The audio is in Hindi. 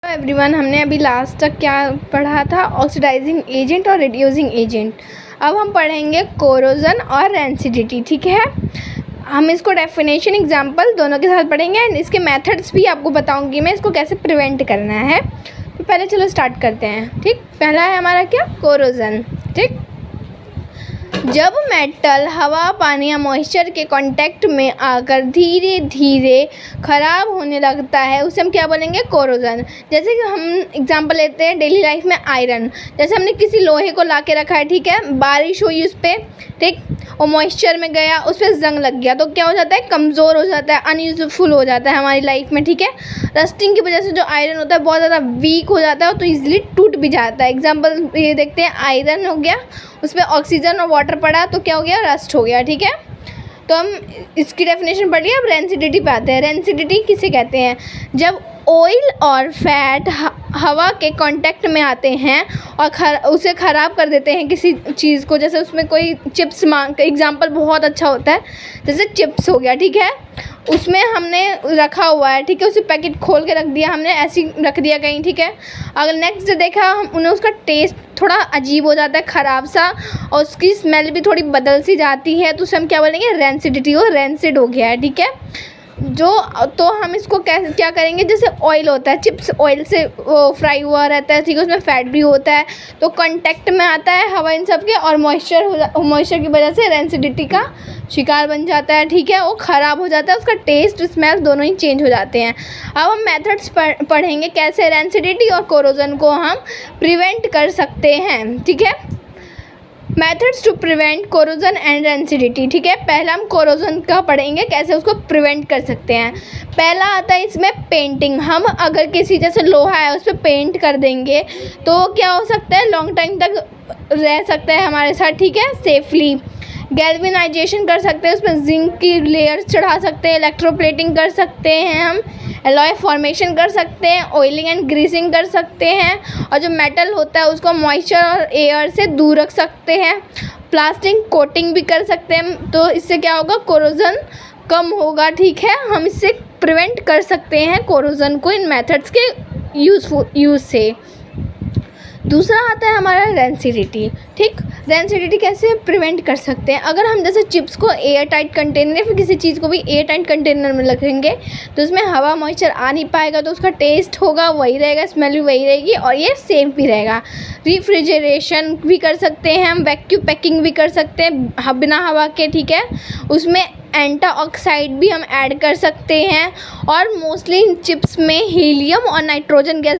एवरीवन, हमने अभी लास्ट तक क्या पढ़ा था? ऑक्सीडाइजिंग एजेंट और रिड्यूसिंग एजेंट। अब हम पढ़ेंगे कोरोजन और रेंसिडिटी। ठीक है, हम इसको डेफिनेशन एग्जांपल दोनों के साथ पढ़ेंगे एंड इसके मेथड्स भी आपको बताऊंगी मैं इसको कैसे प्रिवेंट करना है। तो पहले चलो स्टार्ट करते हैं। ठीक, पहला है हमारा क्या? कोरोजन। ठीक, जब मेटल हवा, पानी या मॉइस्चर के कांटेक्ट में आकर धीरे धीरे ख़राब होने लगता है उसे हम क्या बोलेंगे? कोरोजन। जैसे कि हम एग्जांपल लेते हैं डेली लाइफ में आयरन। जैसे हमने किसी लोहे को ला के रखा है, ठीक है, बारिश हुई उस पर, ठीक, और मॉइस्चर में गया, उस पर जंग लग गया तो क्या हो जाता है? कमज़ोर हो जाता है, अनयूजफुल हो जाता है हमारी लाइफ में। ठीक है, रस्टिंग की वजह से जो आयरन होता है बहुत ज़्यादा वीक हो जाता है तो ईजिली टूट भी जाता है। एग्जाम्पल ये देखते हैं, आयरन हो गया, उस पर ऑक्सीजन और वाटर पड़ा तो क्या हो गया? रस्ट हो गया। ठीक है, तो हम इसकी डेफिनेशन पढ़ लिया। अब रेंसिडिटी पे आते हैं। रेंसिडिटी किसे कहते हैं? जब ऑयल और फैट हवा के कांटेक्ट में आते हैं और उसे ख़राब कर देते हैं किसी चीज़ को। जैसे उसमें कोई चिप्स एग्जांपल बहुत अच्छा होता है, जैसे चिप्स हो गया, ठीक है, उसमें हमने रखा हुआ है, ठीक है, उसे पैकेट खोल के रख दिया हमने, ऐसे ही रख दिया कहीं, ठीक है, अगर नेक्स्ट डे देखा उन्हें उसका टेस्ट थोड़ा अजीब हो जाता है, ख़राब सा, और उसकी स्मेल भी थोड़ी बदल सी जाती है तो उसे हम क्या बोलेंगे? रेंसिडिटी, वो रेंसिड हो गया है। ठीक है, तो हम इसको क्या करेंगे? जैसे ऑयल होता है, चिप्स ऑयल से वो फ्राई हुआ रहता है, ठीक है, उसमें फैट भी होता है तो कांटेक्ट में आता है हवा इन सब के और मॉइस्चर की वजह से रेंसिडिटी का शिकार बन जाता है। ठीक है, वो ख़राब हो जाता है, उसका टेस्ट स्मेल दोनों ही चेंज हो जाते हैं। अब हम मेथड्स पढ़ेंगे कैसे रेंसिडिटी और कोरोजन को हम प्रिवेंट कर सकते हैं। ठीक है, methods to prevent corrosion and rancidity. ठीक है, पहला हम कोरोजन का पढ़ेंगे, कैसे उसको प्रिवेंट कर सकते हैं। पहला आता है इसमें पेंटिंग। हम अगर किसी जैसे लोहा है उस पर पेंट कर देंगे तो क्या हो सकता है? लॉन्ग टाइम तक रह सकता है हमारे साथ, ठीक है, सेफली। गैल्वेनाइजेशन कर सकते हैं, उसमें जिंक की लेयर्स चढ़ा सकते हैं, इलेक्ट्रोप्लेटिंग कर सकते हैं, हम एलॉय फॉर्मेशन कर सकते हैं, ऑयलिंग एंड ग्रीसिंग कर सकते हैं, और जो मेटल होता है उसको मॉइस्चर और एयर से दूर रख सकते हैं। प्लास्टिक कोटिंग भी कर सकते हैं, तो इससे क्या होगा? कोरोजन कम होगा। ठीक है, हम इससे प्रिवेंट कर सकते हैं कोरोजन को इन मेथड्स के यूज़ से। दूसरा आता है हमारा रेंसिडिटी। ठीक, रेंसिडिटी कैसे प्रिवेंट कर सकते हैं? अगर हम जैसे चिप्स को एयर टाइट कंटेनर या फिर किसी चीज़ को भी एयर टाइट कंटेनर में रखेंगे तो उसमें हवा मॉइस्चर आ नहीं पाएगा तो उसका टेस्ट होगा वही रहेगा, स्मेल भी वही रहेगी और ये सेफ भी रहेगा। रेफ्रिजरेशन भी कर सकते हैं हम, वैक्यूम पैकिंग भी कर सकते हैं बिना हवा के। ठीक है, उसमें एंटा ऑक्साइड भी हम ऐड कर सकते हैं और मोस्टली चिप्स में हीलियम और नाइट्रोजन गैस